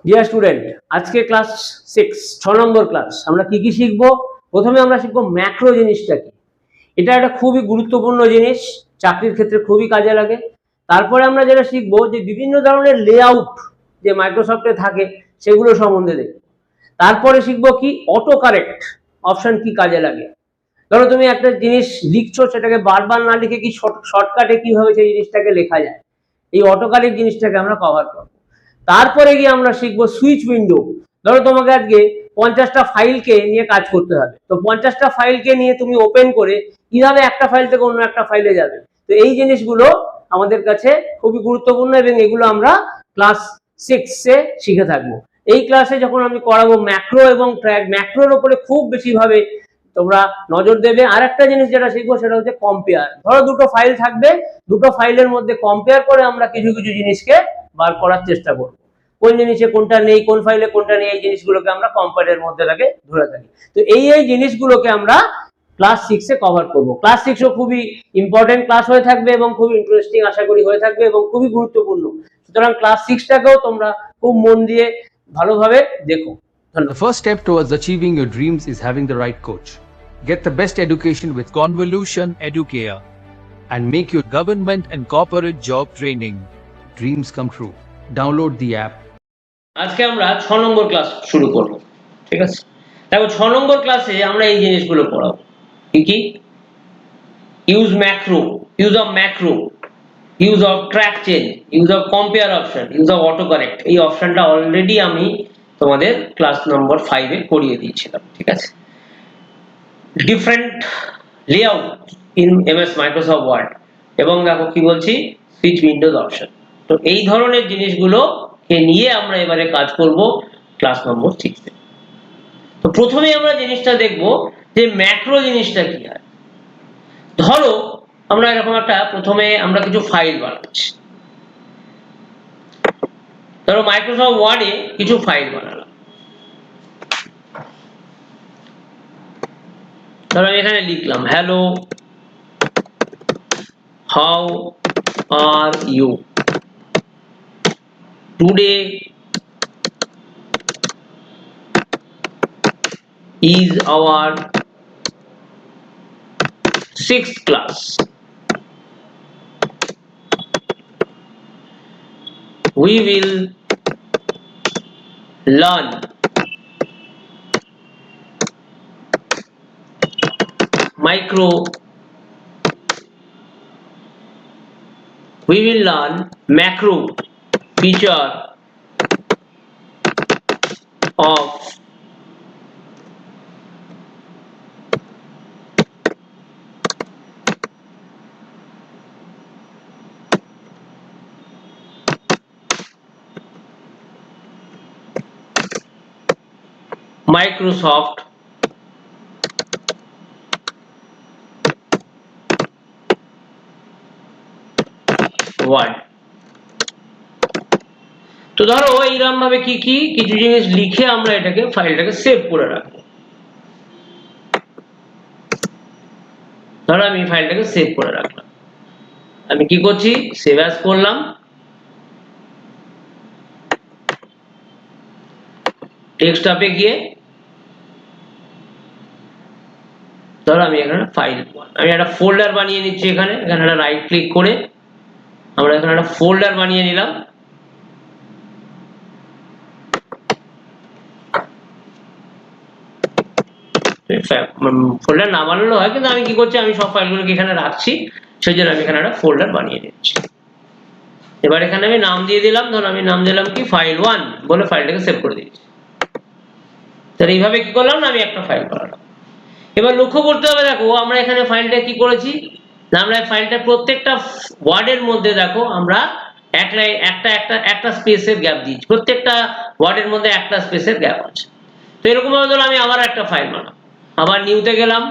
Dear student, আজকে class 6 6 নম্বর class. আমরা কি কি শিখবো? প্রথমে আমরা শিখবো ম্যাক্রো জিনিসটা কি। এটা একটা খুবই গুরুত্বপূর্ণ জিনিস, চাকরির ক্ষেত্রে খুবই কাজে লাগে। তারপরে আমরা যেটা শিখবো যে বিভিন্ন ধরনের লেআউট যে মাইক্রোসফটে থাকে সেগুলো সম্বন্ধে দেখবো। তারপরে শিখবো কি অটো কারেক্ট অপশন কি কাজে লাগে। ধরো তুমি একটা জিনিস লিখছো, সেটাকে বারবার না লিখে কি শর্টকাটে কিভাবে সেই জিনিসটাকে লেখা যায়, এই অটো কারেক্ট জিনিসটাকে আমরা কভার করবো। তারপরে গিয়ে আমরা শিখবো সুইচ উইন্ডো। ধরো তোমাকে আজকে 50টা ফাইলকে নিয়ে কাজ করতে হবে, তো 50টা ফাইলকে নিয়ে তুমি ওপেন করে কিভাবে একটা ফাইল থেকে অন্য একটা ফাইলে যাবে। তো এই জিনিসগুলো আমাদের কাছে খুবই গুরুত্বপূর্ণ এবং এগুলো আমরা ক্লাস 6-এ শিখে থাকবো। এই ক্লাসে যখন আমি করাবো ম্যাক্রো এবং ট্র্যাক, ম্যাক্রোর উপরে খুব বেশি ভাবে তোমরা নজর দেবে। আর একটা জিনিস যেটা শিখবো সেটা হচ্ছে কম্পেয়ার। ধরো দুটো ফাইল থাকবে, দুটো ফাইলের মধ্যে কম্পেয়ার করে আমরা কিছু কিছু জিনিসকে বার করার চেষ্টা করবো। কোন জিনিসে কোনটা নেই, কোন ফাইলে কোনটা নেই, এই জিনিসগুলোকে আমরা কম্পেয়ারের মধ্যে লাগে ধরে থাকি। তো এই জিনিসগুলোকে আমরা ক্লাস 6-এ কভার করবো। ক্লাস 6ও খুবই ইম্পর্টেন্ট ক্লাস হয়ে থাকবে এবং খুবই ইন্টারেস্টিং আশা করি হয়ে থাকবে এবং খুবই গুরুত্বপূর্ণ। সুতরাং ক্লাস 6টাকেও তোমরা খুব মন দিয়ে ভালোভাবে দেখো। The first step towards achieving your dreams is having the right coach. Get the best education with Convolution Educare. and make your government and corporate job training dreams come true. Download the app. আজকে আমরা 6 নম্বর class শুরু করব, ঠিক আছে? দেখো 6 নম্বর ক্লাসে আমরা এই জিনিসগুলো পড়াবো। কি কি? Use macro, use of macro, use of track change, use of compare option, use of auto correct. এই অপশনটা অলরেডি আমি তোমাদের ক্লাস নম্বর 5-এ করিয়ে দিয়েছিলাম, ঠিক আছে? Different layout in MS Microsoft Word, এবং দেখো কি বলছি, সুইচ উইন্ডোজ অপশন। তো এই ধরনের জিনিসগুলোকে নিয়ে আমরা এবারে কাজ করব ক্লাস নম্বর 6-এ। তো প্রথমে আমরা জিনিসটা দেখব যে ম্যাক্রো জিনিসটা কি হয়। ধরো আমরা এরকম একটা, প্রথমে আমরা কিছু ফাইল বানাচ্ছি। ধরো মাইক্রোসফট ওয়ার্ডে কিছু ফাইল বানালাম। ধরো আমি এখানে লিখলাম hello, how are you, today is our 6th class. We will learn micro, we will learn macro feature of Microsoft Word। তো ধরো এইরকম ভাবে কি কি কিছু জিনিস লিখে আমরা এটাকে ফাইলটাকে সেভ করে রাখবো। ধরো আমি ফাইলটাকে সেভ করে রাখলাম। আমি কি করছি, সেভ অ্যাজ করলাম, ডেস্কটপে গিয়ে ধরো আমি এখানে ফাইল, আমি একটা ফোল্ডার বানিয়ে নিচ্ছি। এখানে একটা রাইট ক্লিক করে আমরা এখানে একটা ফোল্ডার বানিয়ে নিলাম। ফোল্ডার না বানালেও হয়, কিন্তু আমি কি করছি, আমি সব ফাইলগুলোকে এখানে রাখছি, সেই জন্য আমি এখানে একটা ফোল্ডার বানিয়ে নিচ্ছি। এবার এখানে আমি নাম দিয়ে দিলাম, ধরো আমি নাম দিলাম কি ফাইল 1 বলে ফাইলটাকে সেভ করে দিয়েছি। তাহলে এইভাবে কি করলাম না, আমি একটা ফাইল বানালাম। এবার লক্ষ্য করতে হবে, দেখো আমরা এখানে ফাইলটা কি করেছি না, আমরা ফাইলটা প্রত্যেকটা ওয়ার্ডের মধ্যে দেখো আমরা একটা স্পেসের গ্যাপ দিয়েছি। প্রত্যেকটা ওয়ার্ডের মধ্যে একটা স্পেসের গ্যাপ আছে। তো এরকম ভাবে ধরো আমি আবার একটা ফাইল বানাবো, আবার নিউতে গেলাম,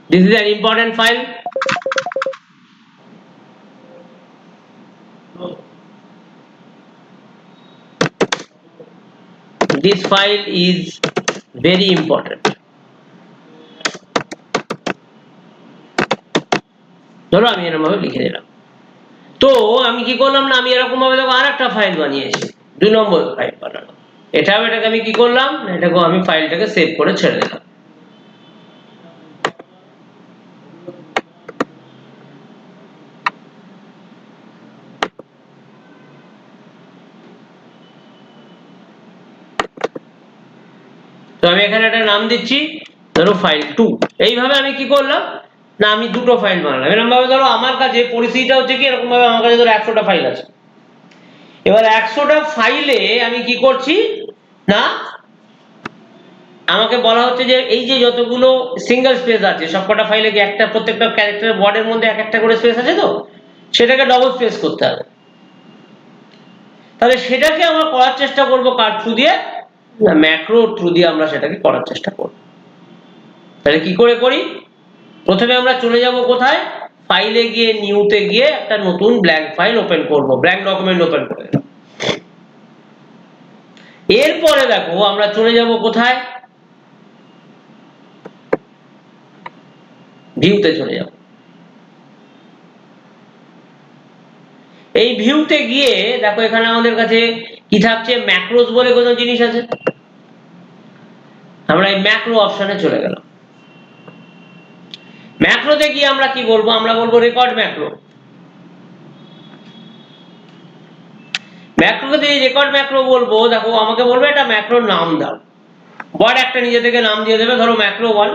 this is an important file. this file is very important. ধরো আমি এরকম ভাবে লিখে দিলাম। তো আমি কি করলাম না, আমি এরকম ভাবে দেখো আরেকটা ফাইল বানিয়েছি, 2 নম্বর ফাইল বানানো। এটাকে আমি কি করলাম, এটাকে আমি ফাইলটাকে সেভ করে ছেড়ে দিলাম। তো আমি এখানে একটা নাম দিচ্ছি, ধরো ফাইল 2। এইভাবে আমি কি করলাম না, আমি দুটো ফাইল বানালাম। এরকম ভাবে ধরো আমার কাছে পরিস্থিতিটা হচ্ছে কি, এরকম ভাবে আমার কাছে ধরো 100টা ফাইল আছে। এবার 100টা ফাইলে আমি কি করছি না, আমাকে বলা হচ্ছে যে এই যে যতগুলো সিঙ্গেল স্পেস আছে সবকটা ফাইলে কি একটা প্রত্যেকটা ক্যারেক্টারের ওয়ার্ডের মধ্যে এক একটা করে স্পেস আছে, তো সেটাকে ডবল স্পেস করতে হবে। তাহলে সেটাকে আমরা করার চেষ্টা করব কার থ্রু দিয়ে, না ম্যাক্রো থ্রু দিয়ে আমরা সেটাকে করার চেষ্টা করব। তাহলে কি করে করি, প্রথমে আমরা চলে যাব কোথায়, ফাইলে গিয়ে নিউতে গিয়ে একটা নতুন ব্ল্যাঙ্ক ফাইল ওপেন করব, ব্ল্যাঙ্ক ডকুমেন্ট ওপেন করে দিলাম। এরপরে দেখো আমরা চলে যাব কোথায়, ভিউতে চলে যাব। এই ভিউতে গিয়ে দেখো এখানে আমাদের কাছে কি থাকছে, ম্যাক্রোস বলে কোনো জিনিস আছে। আমরা এই ম্যাক্রো অপশনে চলে গেলাম। ম্যাক্রোতে গিয়ে আমরা কি বলবো, আমরা বলবো রেকর্ড ম্যাক্রো। ম্যাক্রোতে রেকর্ড ম্যাক্রো বলবো, দেখো আমাকে বলবে এটা ম্যাক্রোর নাম দাও, ওয়ার্ড একটা নিজে থেকে নাম দিয়ে দেবে, ধরো ম্যাক্রো 1।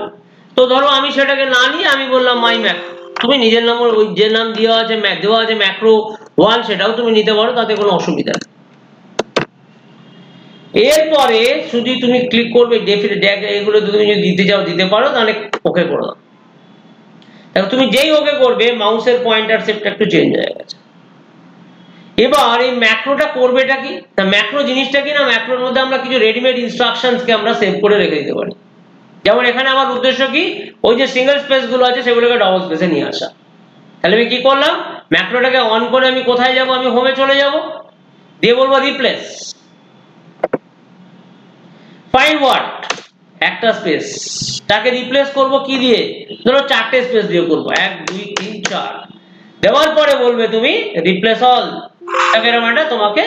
তো ধরো আমি সেটাকে না নিয়ে আমি বললাম মাই ম্যাক্রো। তুমি নিজের নাম, ওই যে নাম দেওয়া আছে ম্যাক্রো 1 সেটাও তুমি নিতে পারো, তাতে কোনো অসুবিধা নেই। এরপরে শুধু তুমি ক্লিক করবে এগুলো তুমি যদি দিতে চাও দিতে পারো, তাহলে ওকে করে দাও। দেখো তুমি যেই ওকে করবে মাউসের পয়েন্টার শেপটা একটু চেঞ্জ হয়ে গেছে। এবার এই ম্যাক্রোটা করবেটা কি, না ম্যাক্রো জিনিসটা কি না, ম্যাক্রোর মধ্যে আমরা কিছু রেডিমেড ইনস্ট্রাকশনসকে আমরা সেভ করে রেখে দিতে পারি। যেমন এখানে আমার উদ্দেশ্য কি, ওই যে সিঙ্গেল স্পেস গুলো আছে সেগুলোকে ডবল স্পেসে নিয়ে আসা। তাহলে আমি কি করলাম, ম্যাক্রোটাকে অন করে আমি কোথায় যাব, আমি হোমে চলে যাব, দিয়ে বলবো রিপ্লেস ফাইল ওয়ার্ড, একটা স্পেস তাকে রিপ্লেস করব কি দিয়ে, ধরো 4টে স্পেস দিয়ে করব, 1 2 3 4। দেওয়ার পরে বলবে তুমি রিপ্লেস অল, এরকম একটা তোমাকে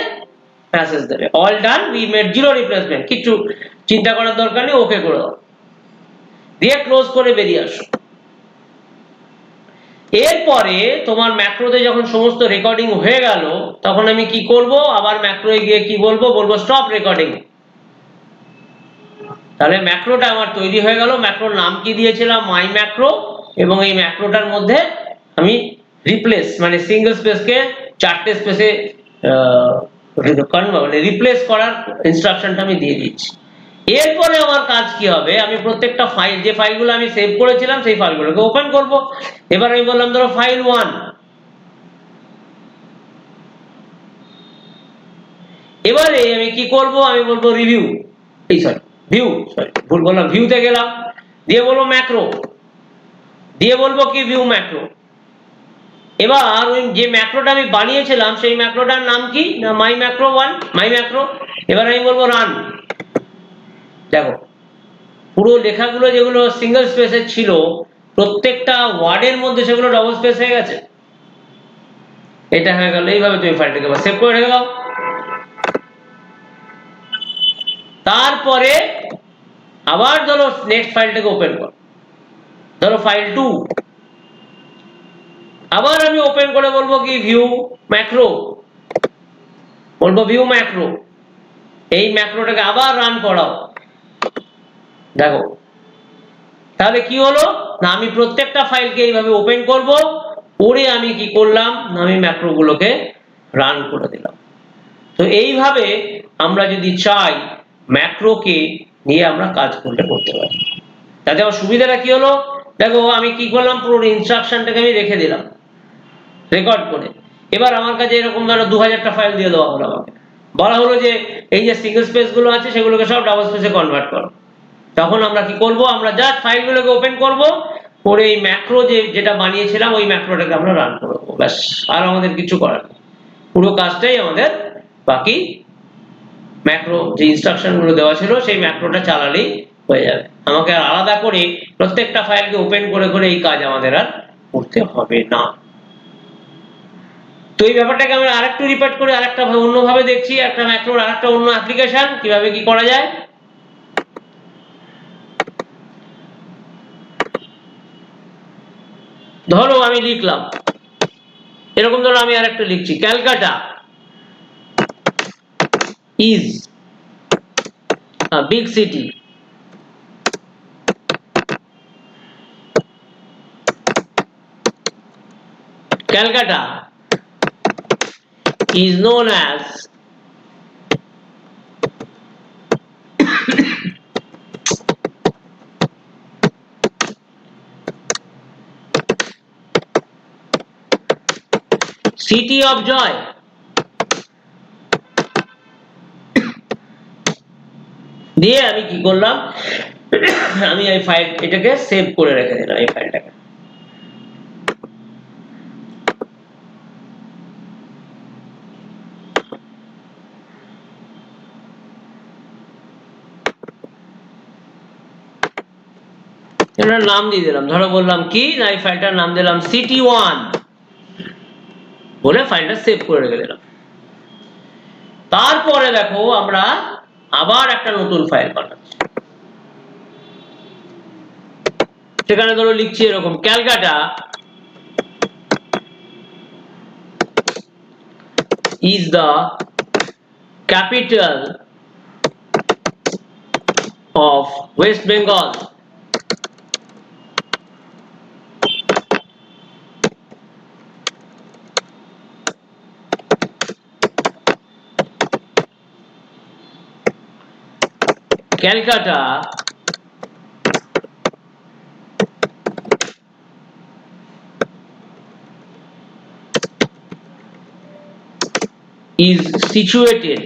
মেসেজ দেবে, all done we made 0 replacement. কিছু চিন্তা করার দরকার নেই, ওকে করে দাও, দিয়ে ক্লোজ করে বেরিয়ে আসো। এরপরে তোমার ম্যাক্রোতে যখন সমস্ত রেকর্ডিং হয়ে গেল, তখন আমি কি করব, আবার ম্যাক্রোয় গিয়ে কি বলবো, স্টপ রেকর্ডিং। তাহলে ম্যাক্রোটা আমার তৈরি হয়ে গেল। ম্যাক্রোর নাম কি দিয়েছিলাম, মাই ম্যাক্রো, এবং এই ম্যাক্রোটার মধ্যে আমি রিপ্লেস মানে সিঙ্গেল স্পেসকে 4টে স্পেসে মানে রিপ্লেস করার ইনস্ট্রাকশনটা আমি দিয়ে দিচ্ছি। এরপরে আমার কাজ কি হবে, আমি প্রত্যেকটা ফাইল, যে ফাইলগুলো আমি সেভ করেছিলাম সেই ফাইলগুলোকে ওপেন করব। এবার আমি বললাম ধরো ফাইল 1। এবারে আমি কি করব, আমি বলবো রিভিউ, ভুল বললাম, ভিউতে গেলাম, দিয়ে বলবো ম্যাক্রো, দিয়ে বলবো কি ভিউ ম্যাক্রো। এবার ওই যে ম্যাক্রোটা আমি বানিয়েছিলাম সেই ম্যাক্রোটার নাম কি না, মাই ম্যাক্রো 1, মাই ম্যাক্রো। এবার আমি বলবো রান। দেখো পুরো লেখাগুলো যেগুলো সিঙ্গেল স্পেসে ছিল প্রত্যেকটা ওয়ার্ডের মধ্যে সেগুলো ডবল স্পেস হয়ে গেছে। এটা হয়ে গেল। এইভাবে তুমি ফাইলটাকে সেভ করে রেখে দাও। তারপরে আবার ধরো নেক্সট ফাইলটাকে ওপেন করো, ধরো ফাইল 2। আবার আমি ওপেন করে বলবো কি ভিউ ম্যাক্রো, বলবো ভিউ ম্যাক্রো। এই ম্যাক্রোটাকে আবার রান করাও। দেখো তাহলে কি হলো না, আমি প্রত্যেকটা ফাইলকে এইভাবে ওপেন করব, করে আমি কি করলাম না, আমি ম্যাক্রোগুলোকে রান করে দিলাম। তো এইভাবে আমরা যদি চাই ম্যাক্রোকে নিয়ে আমরা কাজ করতে পারি। তাতে আমার সুবিধাটা কি হলো, দেখো আমি কি করলাম, পুরো ইনস্ট্রাকশনটাকে আমি রেখে দিলাম রেকর্ড করে। এবার আমার কাছে এরকম ধরো 2000টা ফাইল দিয়ে দেওয়া হলো, আমাকে বলা হলো যে এই যে সিঙ্গেল স্পেস গুলো আছে সেগুলোকে সব ডাবল স্পেসে কনভার্ট করো। তখন আমরা কি করব, আমরা জাস্ট ফাইলগুলোকে ওপেন করব, করে এই ম্যাক্রো যেটা বানিয়েছিলাম ওই ম্যাক্রোটাকে আমরা রান করব, ব্যাস। আর আমাদের কিছু করার নেই, পুরো কাজটাই আমাদের বাকি ম্যাক্রো যে ইনস্ট্রাকশন গুলো দেওয়া ছিল সেই ম্যাক্রোটা চালালেই হয়ে যাবে। আমাকে আর আলাদা করে প্রত্যেকটা ফাইলকে ওপেন করে করে এই কাজ আমাদের আর করতে হবে না। তো এই ব্যাপারটাকে আমরা আরেকটু রিপিট করে আরেকটা অন্যভাবে দেখছি, একটা ম্যাক্রোর আরেকটা অন্য অ্যাপ্লিকেশন কিভাবে কি করা যায়। ধরো আমি লিখলাম এরকম, ধরো আমি আরেকটা লিখছি, Calcutta is a big city. Calcutta is known as City of Joy। দিয়ে আমি কি করলাম, আমি এই ফাইল এটাকে সেভ করে রেখে দিলাম এই ফাইলটাকে। এটার নাম দিয়ে দিলাম, ধরো বললাম কি না এই ফাইলটার নাম দিলাম city1 বলে ফাইলটা সেভ করে রেখে দিলাম। তারপরে দেখো আমরা আবার একটা নতুন ফাইল বানাচ্ছি, সেখানে ধরো লিখছি এরকম, Calcutta is the capital of West Bengal। Calcutta is situated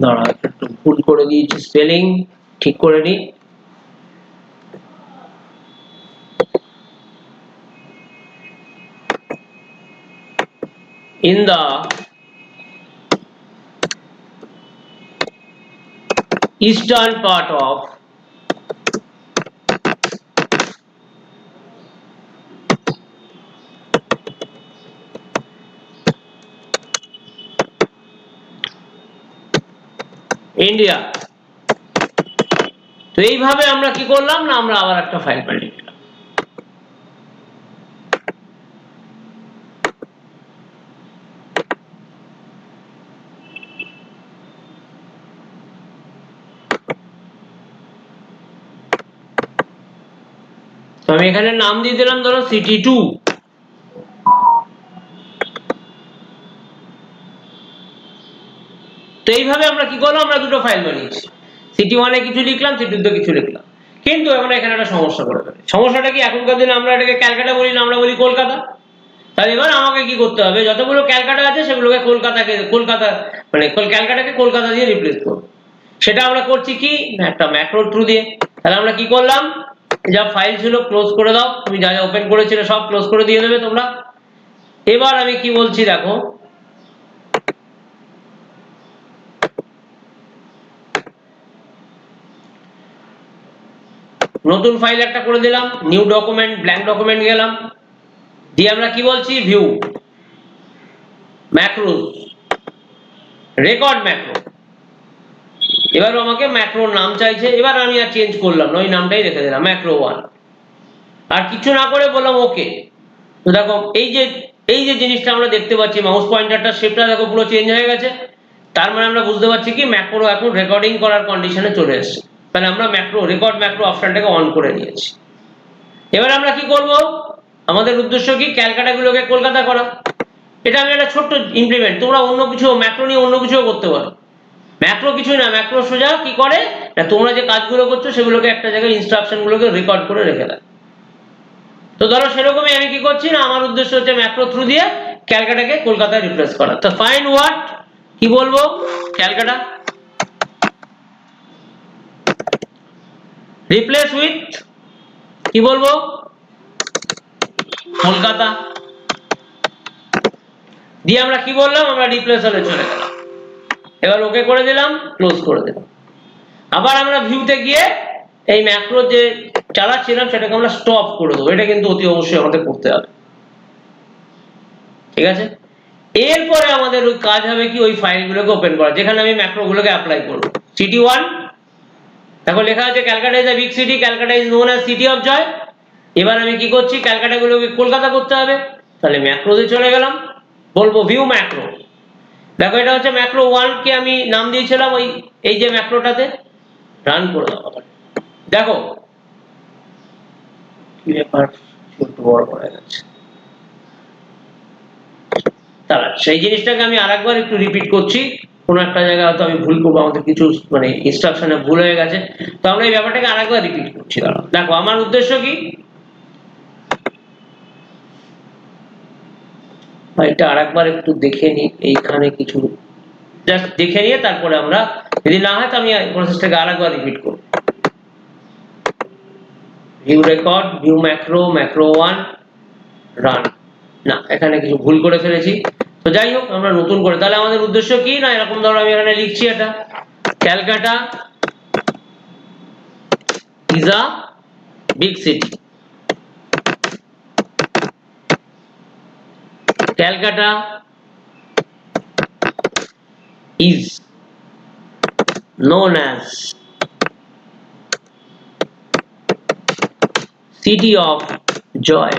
দাঁড়া একটু ভুল করে দিয়েছি, স্পেলিং ঠিক করে নি। in the eastern part of India. তো এইভাবে আমরা কি করলাম না, আমরা আবার একটা ফাইল বানিয়ে নিলাম। তো আমি এখানে নাম দিয়ে দিলাম ধরো city2। তো এইভাবে আমরা কি করলাম, আমরা দুটো ফাইল বানিয়েছি, city1 এ কিছু লিখলাম, city2 তে কিছু লিখলাম। কিন্তু আমরা এখানে একটা সমস্যা করে ফেলি। সমস্যাটা কি, এখনকার দিনে আমরা এটাকে ক্যালকাটা বলি না, আমরা বলি কলকাতা। তাহলে এবার আমাকে কি করতে হবে, যতগুলো ক্যালকাটা আছে সেগুলোকে কলকাতা মানে ক্যালকাটাকে কলকাতা দিয়ে রিপ্লেস করব। সেটা আমরা করছি কি না, একটা ম্যাক্রো থ্রু দিয়ে। তাহলে আমরা কি করলাম, যা ফাইল ছিল ক্লোজ করে দাও, তুমি যা যা ওপেন করেছিলে সব ক্লোজ করে দিয়ে দেবে তোমরা। এবার আমি কি বলছি দেখো, নতুন ফাইল একটা করে দিলাম, নিউ ডকুমেন্ট, ব্ল্যাঙ্ক ডকুমেন্ট গেলাম, দিয়ে আমরা কি বলছি, ভিউ ম্যাক্রোস, রেকর্ড ম্যাক্রো। এবার আমাকে ম্যাক্রোর নাম চাইছে, এবার আমি আর চেঞ্জ করলাম না, ওই নামটাই রেখে দিলাম ম্যাক্রো1, আর কিছু না করে বললাম ওকে। তো দেখো এই যে জিনিসটা আমরা দেখতে পাচ্ছি, মাউস পয়েন্টারটা শেপটা দেখো পুরো চেঞ্জ হয়ে গেছে। তার মানে আমরা বুঝতে পারছি কি ম্যাক্রো এখন রেকর্ডিং করার কন্ডিশনে চলে এসেছে। তাহলে আমরা রেকর্ড ম্যাক্রো অপশনটাকে অন করে নিয়েছি। এবার আমরা কি করব, আমাদের উদ্দেশ্য কি, ক্যালকাটা গুলোকে কলকাতা করা। এটা আমি একটা ছোট্ট ইমপ্লিমেন্ট, তোমরা অন্য কিছু ম্যাক্রো নিয়ে অন্য কিছুও করতে পারো। ম্যাক্রো কিছুই না, ম্যাক্রো সোজা কি করে না, তোমরা যে কাজগুলো করছো সেগুলোকে একটা জায়গায় ইনস্ট্রাকশন গুলোকে রেকর্ড করে রেখে দেয়। তো ধরো সেরকমই আমি কি করছি না, আমার উদ্দেশ্য হচ্ছে ম্যাক্রো থ্রু দিয়ে ক্যালকাটাকে কলকাতায় রিপ্লেস করা। তো ফাইন্ড হোয়াট কি বলবো, ক্যালকাটা রিপ্লেস উইথ কি বলবো, কলকাতা। দিয়ে আমরা কি বললাম, আমরা রিপ্লেস হলে চলে গেলাম। এবার ওকে করে দিলাম, ক্লোজ করে দিলাম। আবার আমরা ভিউতে গিয়ে এই ম্যাক্রো যে চালাচ্ছিলাম সেটাকে আমরা স্টপ করে দেবো। এটা কিন্তু অতি অবশ্যই আমাদের করতে হবে, ঠিক আছে? এরপরে আমাদের ওই কাজ হবে কি, ওই ফাইলগুলোকে ওপেন করা, যেখানে আমি ম্যাক্রোগুলোকে অ্যাপ্লাই করব। সিটি 1 দেখো লেখা আছে Calcutta is a big city, Calcutta is known as city of joy. এবার আমি কি করছি, ক্যালকাটাগুলোকে কলকাতা করতে হবে, তাহলে ম্যাক্রোতে চলে গেলাম, বলবো ভিউ ম্যাক্রো। দেখো এটা হচ্ছে ম্যাক্রো 1 কে আমি নাম দিয়েছিলাম ওই এই যে ম্যাক্রোটাতে। রান করে দাও। আবার দেখো কি ব্যাপার, একটু বড় হয়ে গেছে। তাহলে সেই জিনিসটাকে আমি আরেকবার একটু রিপিট করছি, কোনো একটা জায়গায় হয়তো আমি ভুল করবো, আমাদের কিছু মানে ইনস্ট্রাকশনে ভুল হয়ে গেছে, তো আমরা এই ব্যাপারটাকে আরেকবার রিপিট করছি। দেখো আমার উদ্দেশ্য কি, এটা আরেকবার একটু দেখে নিই, এইখানে কিছু জাস্ট দেখে নিয়ে তারপরে আমরা, যদি না হয় তো আমি প্রসেসটাকে আরেকবার রিপিট করব। View record, view macro, macro 1 run. না, এখানে কিছু ভুল করে ফেলেছি, তো যাই হোক আমরা নতুন করে, তাহলে আমাদের উদ্দেশ্য কি না, এরকম ধরো আমি এখানে লিখছি, এটা Calcutta is a big city, Calcutta is known as city of joy.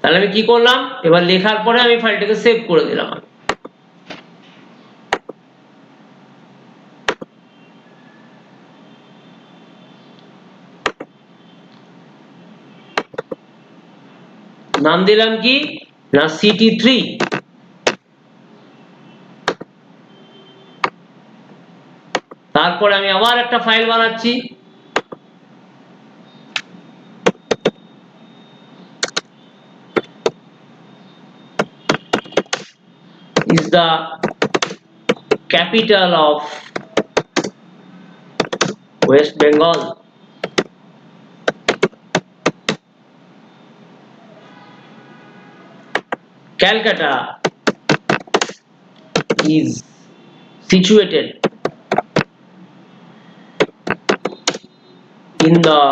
তাহলে আমি কি করলাম, এবার লেখার পরে আমি ফাইলটাকে সেভ করে দিলাম। নাম দিলাম কি না সিটি 3। তারপরে আমি আবার একটা ফাইল বানাচ্ছি, is the capital of West Bengal. Calcutta is situated in the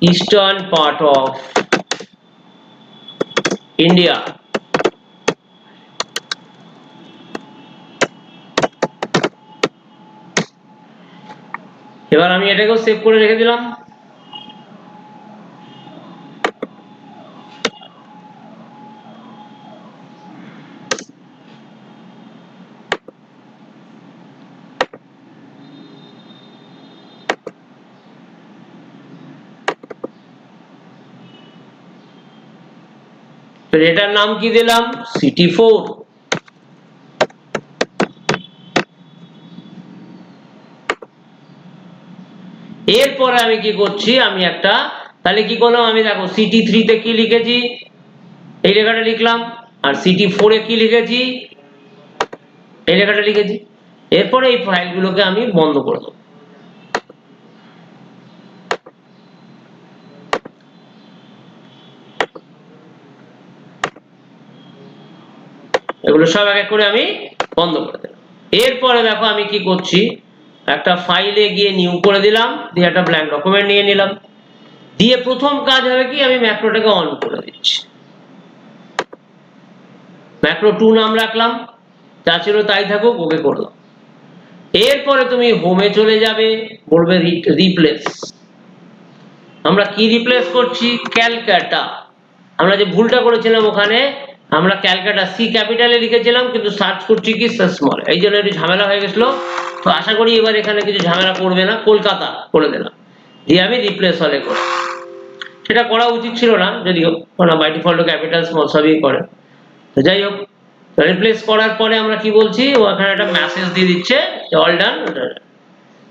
eastern part of India. এবার আমি এটাকেও সেভ করে রেখে দিলাম। এটার নাম কি দিলাম, সিটি 4। এরপরে আমি কি করছি, আমি একটা, তাহলে কি করলাম আমি, দেখো সিটি 3 তে কি লিখেছি, এই লেখাটা লিখলাম, আর সিটি 4 এ কি লিখেছি, এই লেখাটা লিখেছি। এরপরে এই ফাইলগুলোকে আমি বন্ধ করে দেবো। এগুলো সব এক এক করে আমি বন্ধ করে দিলাম। এরপরে দেখো আমি কি করছি, একটা ফাইলে গিয়ে নিউ করে দিলাম, দিয়ে একটা ব্ল্যাঙ্ক ডকুমেন্ট নিয়ে নিলাম, দিয়ে প্রথম কাজ হবে কি, আমি ম্যাক্রোটাকে অন করে দিচ্ছি। ম্যাক্রো 2 নাম রাখলাম, যা ছিল তাই থাকুক, ওকে করলাম। এরপরে তুমি হোমে চলে যাবে, বলবে রিপ্লেস। আমরা কি রিপ্লেস করছি, ক্যালকাটা। আমরা যে ভুলটা করেছিলাম ওখানে, আমরা ক্যালকাটা সি ক্যাপিটালে লিখেছিলাম, কিন্তু সার্চ করছি কি স্মল, এই জন্য একটু ঝামেলা হয়ে গেছিল। তো আশা করি এবার এখানে কিছু ঝামেলা করবে না, কলকাতা করে দিলাম, দিয়ে আমি রিপ্লেস হলে করে। সেটা করা উচিত ছিল না, যদিও বাই ডিফল্ট ক্যাপিটাল স্মল সবই করে, তো যাই হোক। রিপ্লেস করার পরে আমরা কি বলছি, ওখানে একটা মেসেজ দিয়ে দিচ্ছে অল ডান,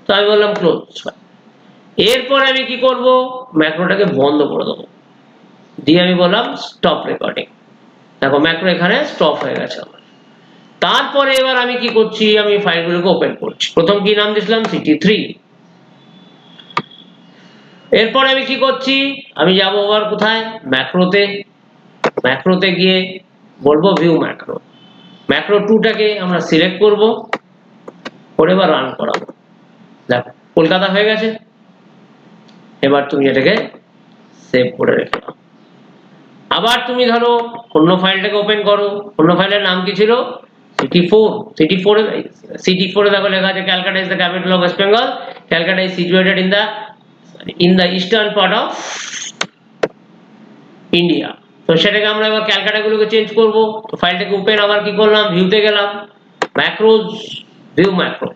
তো আমি বললাম ক্লোজ। এরপরে আমি কি করব, ম্যাক্রোটাকে বন্ধ করে দেবো, দিয়ে আমি বললাম স্টপ রেকর্ডিং। দেখো ম্যাক্রো এখানে স্টপ হয়ে গেছে আমার। তারপরে এবার আমি কি করছি, আমি ফাইলগুলোকে ওপেন করছি। প্রথম কি নাম দিয়েছিলাম, CT3। এরপরে আমি কি করছি, আমি যাব আবার কোথায়, ম্যাক্রোতে। ম্যাক্রোতে গিয়ে বলবো ভিউ ম্যাক্রো। ম্যাক্রো 2টাকে আমরা সিলেক্ট করব, করে এবার রান করাবো। দেখো কলকাতা হয়ে গেছে। এবার তুমি এটাকে সেভ করে রেখে দাও। আবার তুমি ধরো অন্য ফাইলটাকে ওপেন করো। অন্য ফাইলের নাম কি ছিল, CT4। CT4 দেখো লেখা আছে Calcutta is the capital of West Bengal. Calcutta is situated in the eastern part of India. তো সেটাকে আমরা এবার ক্যালকাটা গুলোকে চেঞ্জ করব। তো ফাইলটাকে ওপেন, আবার কি করলাম, ভিউতে গেলাম, ম্যাক্রোজ, ভিউ ম্যাক্রো।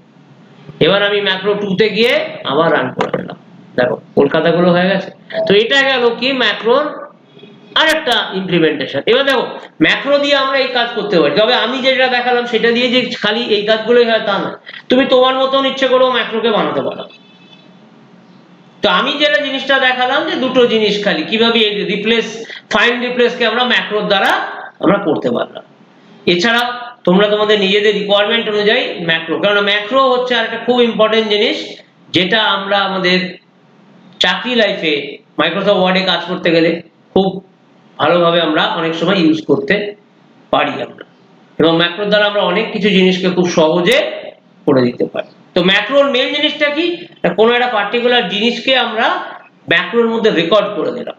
এবার আমি ম্যাক্রো 2তে গিয়ে আবার রান করে দিলাম। দেখো কলকাতা গুলো হয়ে গেছে। তো এটা গেল কি ম্যাক্রোর আরেকটা ইমপ্লিমেন্টেশন। এবার দেখো ম্যাক্রো দিয়ে আমরা এই কাজ করতে পারি, তবে আমি যেটা দেখালাম সেটা দিয়ে যে খালি এই কাজগুলোই হয় তা না, তুমি তোমার মতন ইচ্ছে করেও ম্যাক্রোকে বানাতে পারো। তো আমি যেটা জিনিসটা দেখালাম যে দুটো জিনিস খালি কিভাবে এই রিপ্লেস, ফাইন্ড রিপ্লেসকে আমরা ম্যাক্রোর দ্বারা আমরা করতে পারলাম। এছাড়া তোমরা তোমাদের নিজেদের রিকোয়ারমেন্ট অনুযায়ী ম্যাক্রো, কারণ ম্যাক্রো হচ্ছে আরেকটা খুব ইম্পর্টেন্ট জিনিস যেটা আমরা আমাদের চাকরি লাইফে মাইক্রোসফট ওয়ার্ডে কাজ করতে গেলে খুব ভালোভাবে আমরা অনেক সময় ইউজ করতে পারি আমরা, এবং ম্যাক্রোর দ্বারা আমরা অনেক কিছু জিনিসকে খুব সহজে করে দিতে পারি। তো ম্যাক্রোর মেন জিনিসটা কি, কোনো একটা পার্টিকুলার জিনিসকে আমরা ম্যাক্রোর মধ্যে রেকর্ড করে দিলাম।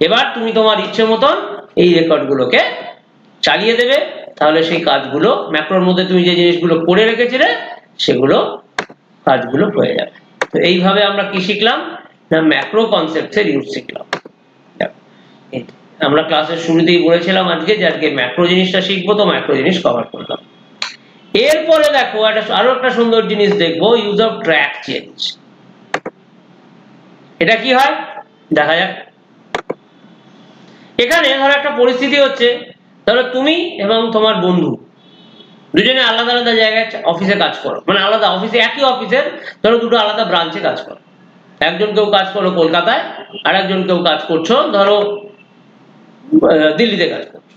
এবার তুমি তোমার ইচ্ছে মতন এই রেকর্ডগুলোকে চালিয়ে দেবে, তাহলে সেই কাজগুলো ম্যাক্রোর মধ্যে তুমি যে জিনিসগুলো করে রেখেছিলে সেগুলো কাজগুলো হয়ে যাবে। তো এইভাবে আমরা কি শিখলাম না, ম্যাক্রো কনসেপ্টসের ইউজ শিখলাম। আমরা ক্লাসের শুরুতেই বলেছিলাম আজকে যে আজকে ম্যাক্রো জিনিসটা শিখবো, তো ম্যাক্রো জিনিস কভার করলাম। এরপরে দেখো আরো একটা সুন্দর জিনিস দেখবো, ইউজ অফ ট্র্যাক চেঞ্জ। এটা কি হয় দেখা যাক। এখানে ধরো একটা পরিস্থিতি হচ্ছে, ধরো তুমি এবং তোমার বন্ধু দুজনে আলাদা আলাদা জায়গায় অফিসে কাজ করো, মানে আলাদা অফিসে, একই অফিসের ধরো দুটো আলাদা ব্রাঞ্চে কাজ করো। একজন কেউ কাজ করো কলকাতায়, আর একজন কেউ কাজ করছো ধরো দিল্লিতে কাজ করছো।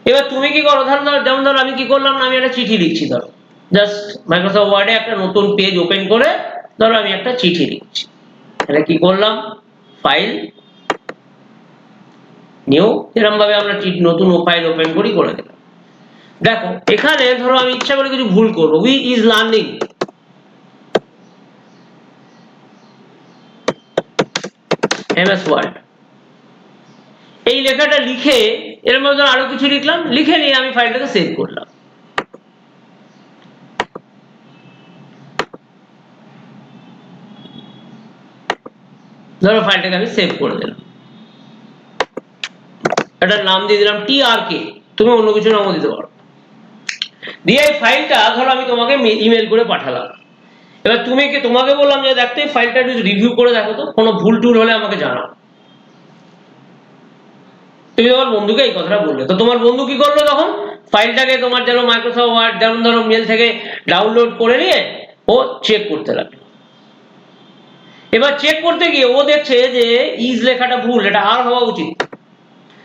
এবার তুমি কি করো, যেমন ধরো আমি কি করলাম না, আমি একটা চিঠি লিখছি। ধরো জাস্ট মাইক্রোসফট ওয়ার্ডে একটা নতুন পেজ ওপেন করে ধরো আমি একটা চিঠি লিখছি। তাহলে কি করলাম, ফাইল নিউ, এরকম ভাবে আমরা নতুন ফাইল ওপেন করি, করে দিলাম। দেখো এখানে ধরো আমি ইচ্ছা করে কিছু ভুল করবো, we is learning, MS Word, এই লেখাটা লিখে এর মধ্যে আরো কিছু লিখলাম, লিখে নিয়ে আমি ফাইলটাকে সেভ করলাম। ধরো ফাইলটাকে আমি সেভ করে দিলাম, এটার নাম দিয়ে দিলাম TRK, তুমি অন্য কিছু নামও দিতে পারো। দিয়ে এই ফাইলটা ধরো আমি তোমাকে ইমেল করে পাঠালাম। এবার তোমাকে বললাম যে দেখতে এই ফাইলটা একটু রিভিউ করে দেখো তো, কোনো ভুল টুল হলে আমাকে জানাও। তুমি তোমার বন্ধুকে এই কথাটা বললে, তো তোমার বন্ধু কি করলো, তখন ফাইলটাকে তোমার যেন মাইক্রোসফট ওয়ার্ড যেমন ধরো মেল থেকে ডাউনলোড করে নিয়ে ও চেক করতে লাগলো। এবার চেক করতে গিয়ে ও দেখছে যে ইজ লেখাটা ভুল, এটা আর হওয়া উচিত।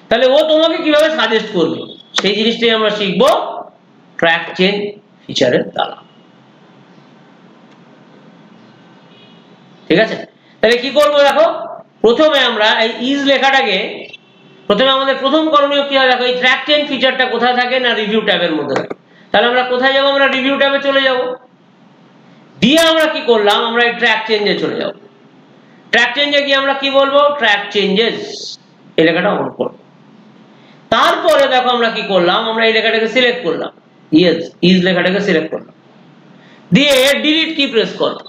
তাহলে ও তোমাকে কিভাবে সাজেস্ট করবে, সেই জিনিসটাই আমরা শিখবো ট্র্যাক চেঞ্জ ফিচারের দ্বারা। ঠিক আছে, তাহলে কি করবো দেখো, প্রথমে আমরা এই ইজ লেখাটাকে, প্রথমে আমাদের প্রথম করণীয় কি হয় দেখো, এই ট্র্যাক চেঞ্জ ফিচারটা কোথায় থাকে না, রিভিউ ট্যাবের মধ্যে থাকে। তাহলে আমরা কোথায় যাবো, আমরা রিভিউ ট্যাবে চলে যাব। দিয়ে আমরা কি করলাম, আমরা এই ট্র্যাক চেঞ্জে চলে যাব। ট্র্যাক চেঞ্জে গিয়ে আমরা কি বলবো, ট্র্যাক চেঞ্জেস এই লেখাটা অন করবো। তারপরে দেখো আমরা কি করলাম, আমরা এই লেখাটাকে সিলেক্ট করলাম, ইজ লেখাটাকে সিলেক্ট করলাম, দিয়ে ডিলিট কি প্রেস করলাম।